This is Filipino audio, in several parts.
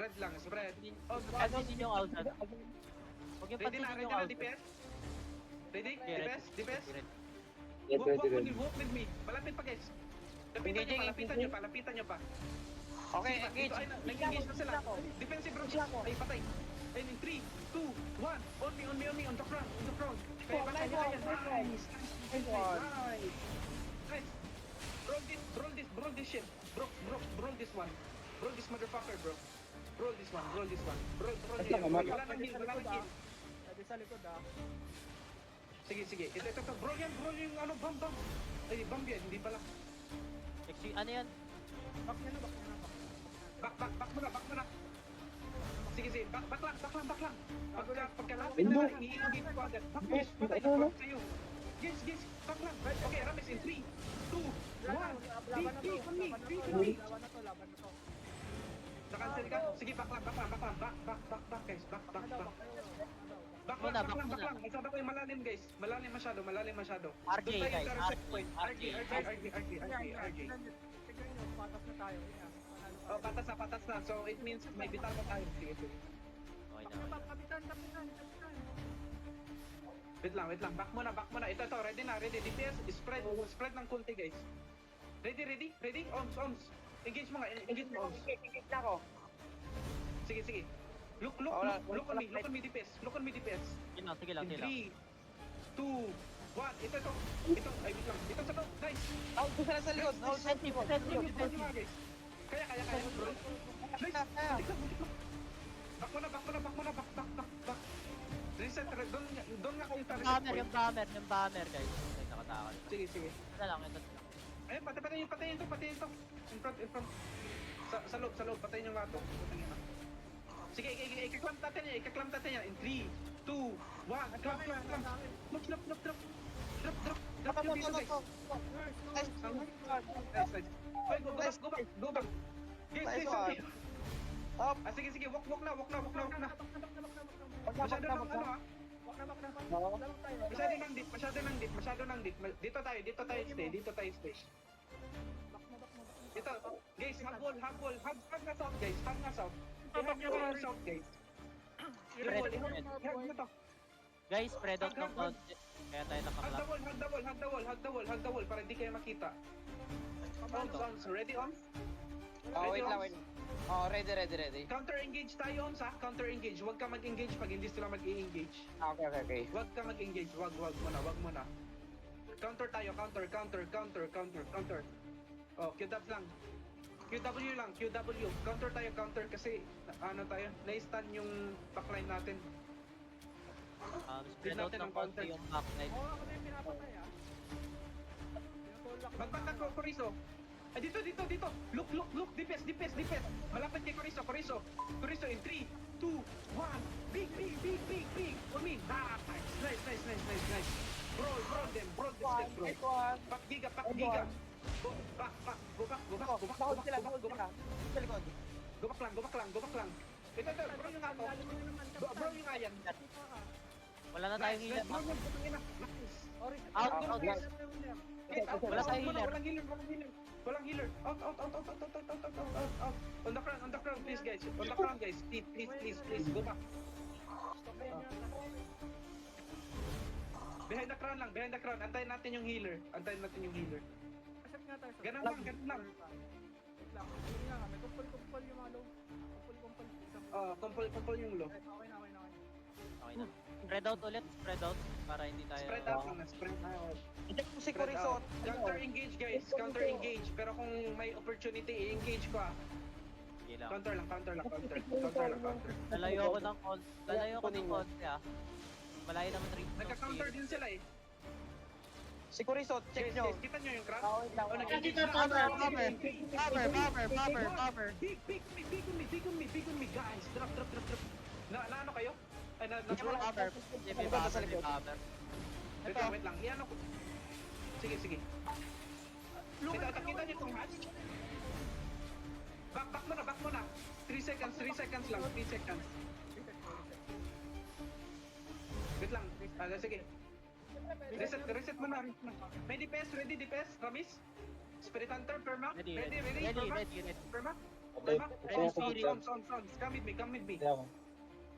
Spread lang, spread. Oh, Pansinin yung Alzad. Huwag yung ready na, pansinin ready yung na, Alzad. DPS? Ready? Okay, ready. DPS? DPS? Ready. Yes, ready. Walk with me. Malapit pa guys. Lapitan nyo pa. Okay, Sige, engage. dito, ay, nag-engage na sila. Defensive round. Ay, patay. And in 3, 2, 1. On me, on the front. Kaya ba kaya? Nice. Nice. Roll this shit. Roll this one. Roll this motherfucker, bro. Roll this one. Roll this. Wala nang heal. Pwede sa likod ah. Sige. Ito. Bro yung ano, bomb. Ay, bomb yan. Hindi pala. Ano yan? Back niya na. Back mo na. Sige. Back lang. Pagkalapit na lang, i-engage ko agad. Back sa'yo. Yes. Back lang. Okay, Rames in 3, 2, 1. Laban na to. Laban na to. Nakancel ka? Sige, back lang. Back, guys. Back. Back lang. Masyado ko yung malalim, guys. Malalim masyado. RJ, Doon tayo guys. sa reset point. RJ. Tignan nyo, patas na tayo. Yan. Oh, patas na. So, it means may bitar pa tayo. Sige. Okay na. Kapitan. Wait lang. Back muna. Ito. Ready na. DPS, spread ng konti, guys. Ready? Ons. Engage mo, Ons. Engage na ako. Sige. Look on me, DPS. Sige lang. 3, 2, 1. Ito. Ay, wait lang. Ito sa to. Nice. Out ko sa likod. Defensive. Kaya, bro. Nice. Back muna. Reset. Doon nga kayo sa reset point. Yung bomber, guys. Ay, nakatakal. Sige. Ito lang. Ayun, patayin to. In front. Sa loob. Patayin yung mga to. Sige, ikaklamp natin yan. In 3, 2, 1. Clamp. Drop. Drop yung dito, guys. Nice. Hoy, go back. Guys. Up. Sige. Walk na. Masyado nang ano ah. Masyado nang deep. Dito tayo stay. Ito, guys, hug na south, guys. I-hug nyo na south, guys. I-hug nyo to. Guys, spread out ng konti. Kaya tayo nakaklap. Hug the wall para hindi kayo makita. Ons. Ready, Ons? Wait lang. Oh, ready. Counter engage tayo, Ons, ha? Counter engage. Huwag ka mag-engage pag hindi sila mag-i-engage. Okay. Huwag ka mag-engage. Huwag muna. Counter tayo. Counter. Oh, QW lang. Counter tayo kasi na-stun yung backline natin. Spread out ng konti yung backline. Oo, ako na yung pinapatay ah. Mag-back ako, Corizo. Ay, dito. Look. DPS. Malapit kay Corizo. Corizo in 3, 2, 1. Big. On me. Nice. Brawl them, bro. Back giga. Go back. Go back lang. Ito, bro yung ato. Bro yung ayan. Wala na tayong healer. Nice. Out. Wala tayong healer. Walang healer. Out. On the ground, please, guys. Please. Go back. Behind the crown. Antayin natin yung healer. Kasap nga tayo. Ganun lang. Wait lang. Hindi nga, may kumpul yung mga low. Kumpul. Kumpul yung low. Okay na. Okay na. Spread out ulit. Para hindi tayo... Spread out lang. Hindi ko si Spread Corizo. out. Counter engage, guys. Counter engage. Pero kung may opportunity, i-engage ko ah. Sige lang. Counter lang. Lalayo ko ng konti ah. Malayo naman rin. Nagka-counter din sila eh. Si Corizo, check nyo. Guys, kita nyo yung crowd? Wait lang. Nag-engage na. Bomber. Big on me, guys. Drop. Na ano kayo? Ay, Bomber. May bomber. Wait lang. Iyan ako. Sige. Kita nyo itong hatch? Back mo na. 3 seconds lang. Wait lang. Sige. Reset mo na. May DPS, ready DPS? Ramis? Spirit Hunter, Perma? Ready. Perma? Ready. Perma? Tama? Ready, Sound, ready. sound. Come with me.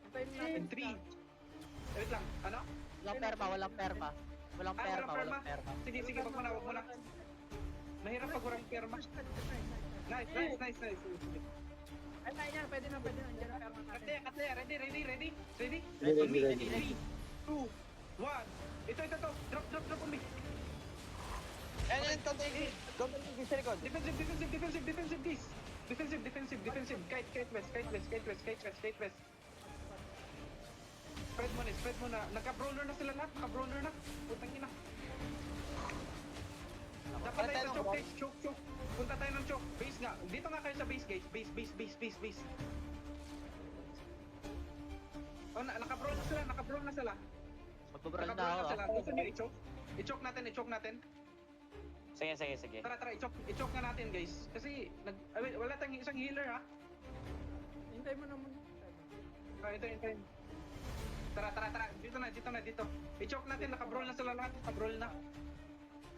Antayin mo natin. In 3. Wait lang, ano? Walang perma, walang perma. Walang Ah, perma, walang walang perma. Sige, wag mo na. Mahirap pag walang perma. Nice. Ay, yan, pwede na. Andiyan na perma natin. Kataya, ready? Ready, On me, ready, ready. 3, 2, 1. Ito. Drop on me. Yan, counter engage sa likod. Defensive this. Defensive. Kite west. Spread mo na. Naka-brawler na sila lahat. Putang ina. Dapat tayo sa choke, guys. Choke. Punta tayo ng choke. Base nga. Dito nga kayo sa base, guys. Base. Oh, naka-brawl na sila. Magbabaral na ako. Gusto nyo i-choke? I-choke natin. Sige. Tara, i-choke na natin, guys. Kasi, wala tayong isang healer, ha? Hintay mo naman. Ito. Tara. Dito na. I-choke natin. Naka-brawl na sila lahat. Naka-brawl na.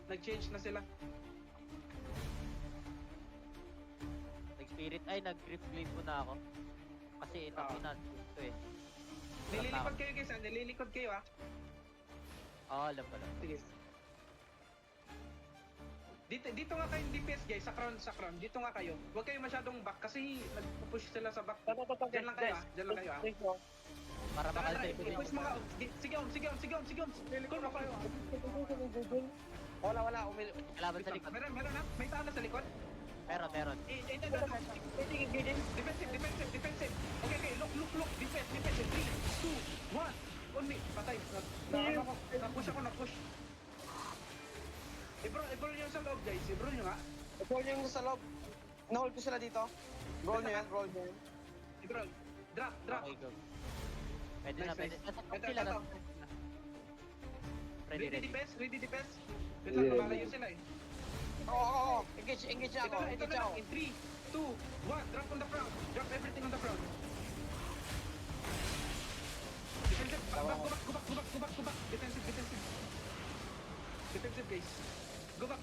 Nag-change na sila. Nag-spirit, ay nag-grip blade muna ako. Kasi ito ito eh. Nililikod kayo, guys, ha? Nililikod kayo, ha? Oo, alam ko lang. Sige. Dito nga kayo DPS, guys, sa crown. Dito nga kayo. Huwag kayo masyadong back kasi nag-push sila sa back. Diyan lang kayo, ha? Para Tara, makal-save din i-push yung mo nga. Sige on. Kung ako kayo. Wala. kalaban sa likod. Meron na? May tao na sa likod? Meron. Ito. Defensive. Okay. Look. Defense. 3, 2, 1. On me. Patay. Na-push. I-brawl nyo sa loob, guys. I-brawl nyo nga. Brawl nyo yung sa loob. Na-hold ko sila dito. Brawl nyo yan. I-brawl. Drop. Okay, go. Pwede na, Nice. pwede. Nasa top Ito. sila, nasa top sila. Ready. Ready defense. Wait lang, lumalayo sila eh. Oo. Engage na ako. Ito na lang. In 3, 2, 1. Drop on the front. Drop everything on the front. Defensive. Go back. Defensive, guys. Go back.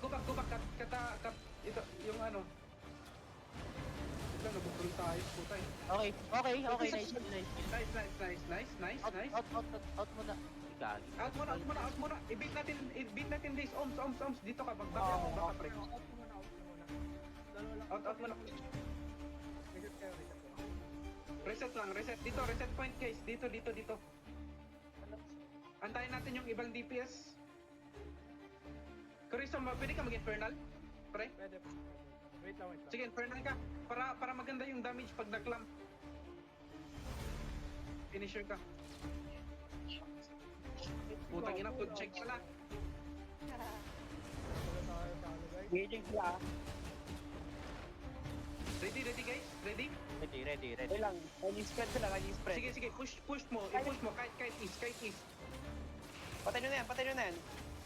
Ito, yung ano. Ito, nabukul tayo. Putay. Okay, nice. Out muna. Gagi. Out muna. I-beat natin this. Oms. Dito ka, back ako. Pre. Out muna. Reset lang. Dito, reset point, guys. Dito. Antayin natin yung ibang DPS. Kuriso, pwede ka mag-infernal? Pre? Pwede. Wait lang. Sige, infernal ka. Para maganda yung damage pag na-clamp. Finisher ka. Putang ina, food check pala. Engaging sila. Ready, guys? Ready? Ready. Wait lang. Nag-spread sila. Sige, push mo. I-push mo. Kite east. Patay nyo na yan.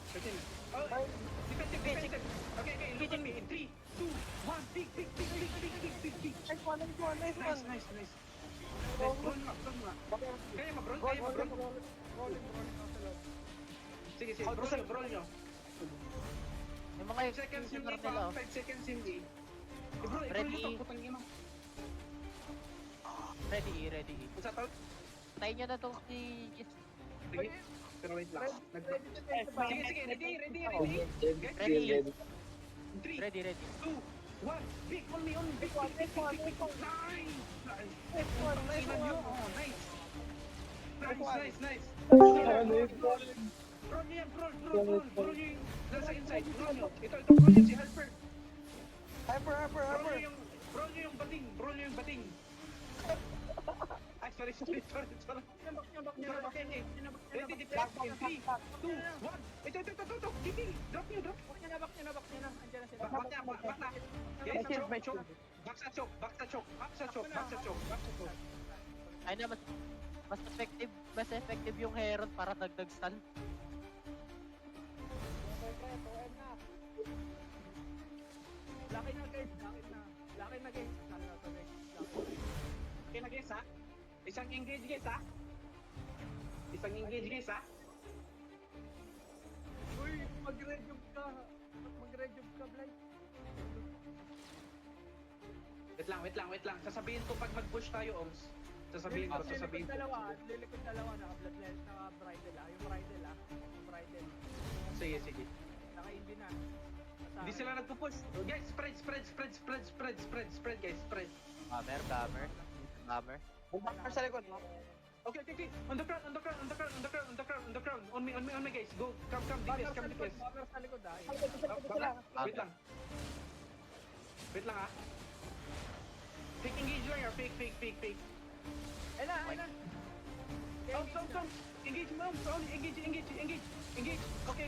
Okay. Oh, defensive. Okay. Look on me. In 3, 2, 1. Big. Nice one. Nice. Brawl nga. Kaya ma-brawl? Rolling ako sa loob. Sige, brawl nyo. Yung mga 5 seconds yung executor iba, nila, oh. 5 seconds yung A. I-brawl Ready. nyo to, putang ina. Ready. Sa tao? Tayo nyo na to si Jis. Sige. Pero wait lang. Ready to take the back. Sige, ready. Ready. 3, Ready. 2, 1. Big on me. Big. Nice. Nice. Brawl nyo yan, brawl nyo yung nasa inside. Brawl nyo. Ito, brawl nyo si Helper. Brawl nyo yung bating. Ay, sorry. Sinabak niya. Okay. Ready, defense. 3, 2, 1. Ito. Dito. Drop nyo. Sinabak niya na. Andiyan na sila. Back na. Guys, choke. Back sa choke. Ay na, mas effective yung Heron para dagdag stun. Laki na guys. Laki na guys. Okay na, guys, ha? Isang engage, guys, ha? Uy, mag-rejuve ka, Blay. Wait lang. Sasabihin ko pag mag-push tayo, Oms. Sasabihin ko. Lilikod dalawa, naka-bloodline, naka-bridle yung bridle. Sige. Naka-hindi na. Hindi sila nagpo-push. Guys, spread, guys, spread. Hammer. Bumper sa likod, no? Okay. On the ground. On me, guys. Go. Come, DPS. Bumper sa likod ah. Wait lang ah. Fake engage lang ah. Fake. Ayun na. Oms. Engage mo, Oms. Engage. Okay.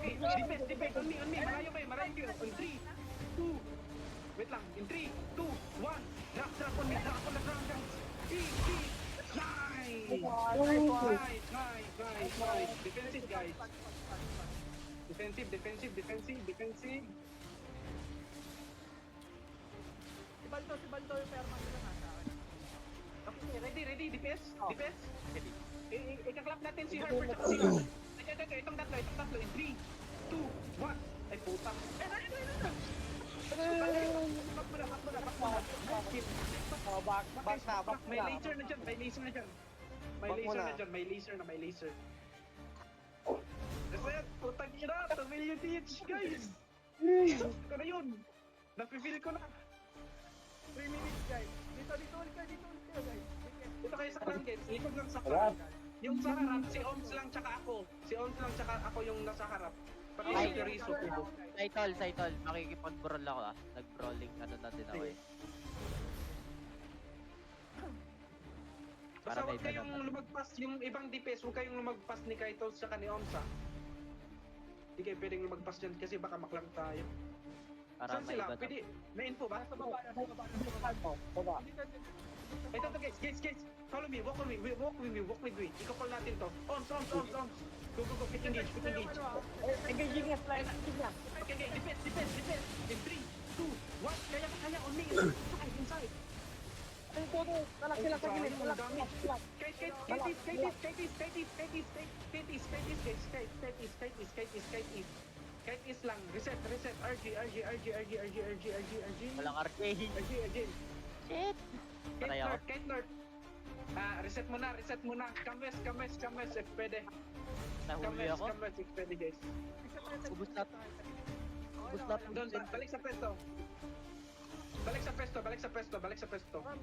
Defense. On me. Malayo kayo. On 3, 2. Wait lang. In 3, 2, 1. Drop on me. Drop on the ground, guys. Big. Nice. Defensive, guys. Defensive. Si Baldo yung perma nila nasa akin. Okay, ready, DPS. Ready. Ikaklap natin si Harper at si Oms. Okay, itong tatlo. In 3, 2, 1. Ay, puta. Back May laser na dyan. May laser. Kasi yan, putang ina, 2 million each, guys. Ito na yun. Napifeel ko na. 3 minutes guys. Dito ulit kayo guys. Ito kayo sa ground, guys. Likod lang sa ground. Yung sa harap, si Oms lang tsaka ako yung nasa harap. Pati Ay, si Rizzo. Saitol, makikipag-brawl ako ah. Nag-brawling na din ako eh. Basta Para may huwag kayong dalaman. lumagpas, yung ibang DPS, huwag kayong lumagpas ni Kaitos tsaka ni Oms ha. Hindi kayo pwedeng lumagpas dyan kasi baka maklang tayo. Para Saan may sila? iba. Pwede, may info ba? Nasa baba. Ito guys. Follow me, walk with me. Iko-call natin to. Oms. Go. Quick engage. Engaging nga, slide. Okay, defense. In 3, 2, 1. Kaya, on me. Inside. Ay, todo. Talak sila sa gilid. Kite is lang. Reset. RG. Walang RK. RG. Shit! Patay ako. Kite North. Reset muna. Come west, if pwede. Nahuli ako. Come west, if pwede, guys. Ubus lahat. Doon, balik sa pwesto. Balik sa pwesto. Ram.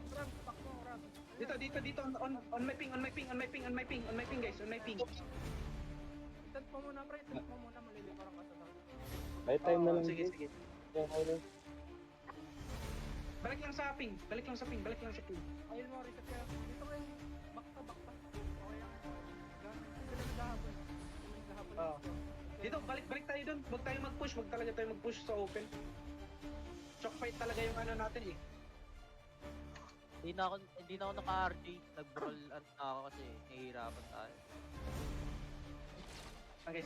Dito, on my ping, guys, on my ping. Itat mo muna pre, maliliparang ka sa tao. May time na lang. Sige. Okay. Balik lang sa ping. Ayun mo, reset kayo. Dito kayo, back pa. Okay yan. Sila naghahabol. Dito, balik tayo doon. Huwag talaga tayo mag-push sa open. Shock fight talaga yung ano natin eh. Hindi na ako naka-RG. Nag-brawl ako kasi nahihirapan tayo. Okay,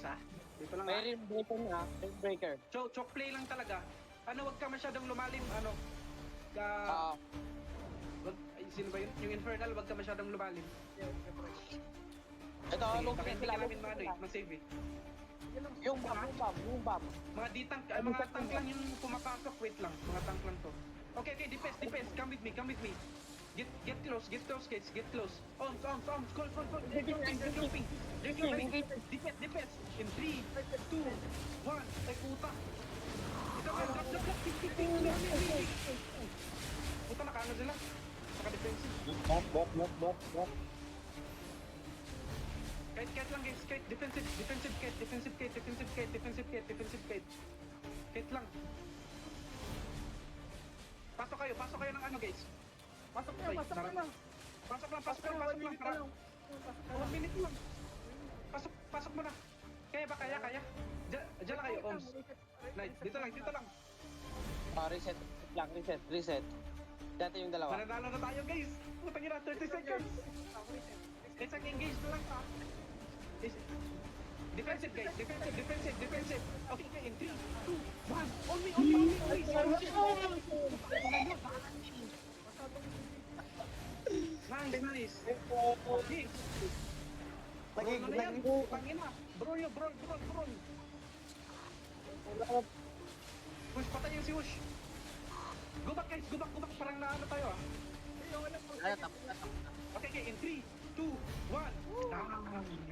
dito lang. May rim breaker na. Rim breaker. Choke play lang talaga. Huwag ka masyadong lumalim. Sino ba yun? Yung Infernal, huwag ka masyadong lumalim. Ito, Sige, look baka hindi sila. ka namin masave eh. Yung bomb. Mga tank lang yung pumapasok. Wait lang, mga tank lang to. Okay, defense. Come with me. Get close, guys. Get close. Oms. Call. Jumping. Defense. In 3, 2, 1. Ay, puta. Ito ka, drop. Ping. Puta, nakaano sila. Naka-defensive. Block. Kite lang, guys. Kite. Defensive kite. Kite lang. Pasok kayo ng ano, guys. Pasok Ay, na. Pasok lang. 1 minute lang. Pasok mo na. Kaya ba? Kaya? Diyan lang kayo, Oms. Nice. Dito lang. Reset. Dati yung dalawa. Mananalo na tayo, guys. Putang ina, 30 seconds. Isang engage na lang. Defensive, guys. Defensive. Okay, in 3, 2, 1. On me. Nice. Okay. Naging Pangina. Bro. Push, patay yung si Wush. Go back, guys. Go back. parang naano tayo ah. Hey, okay lang po. Wala, tapos na, tapos na. Okay, okay, in 3, 2, 1.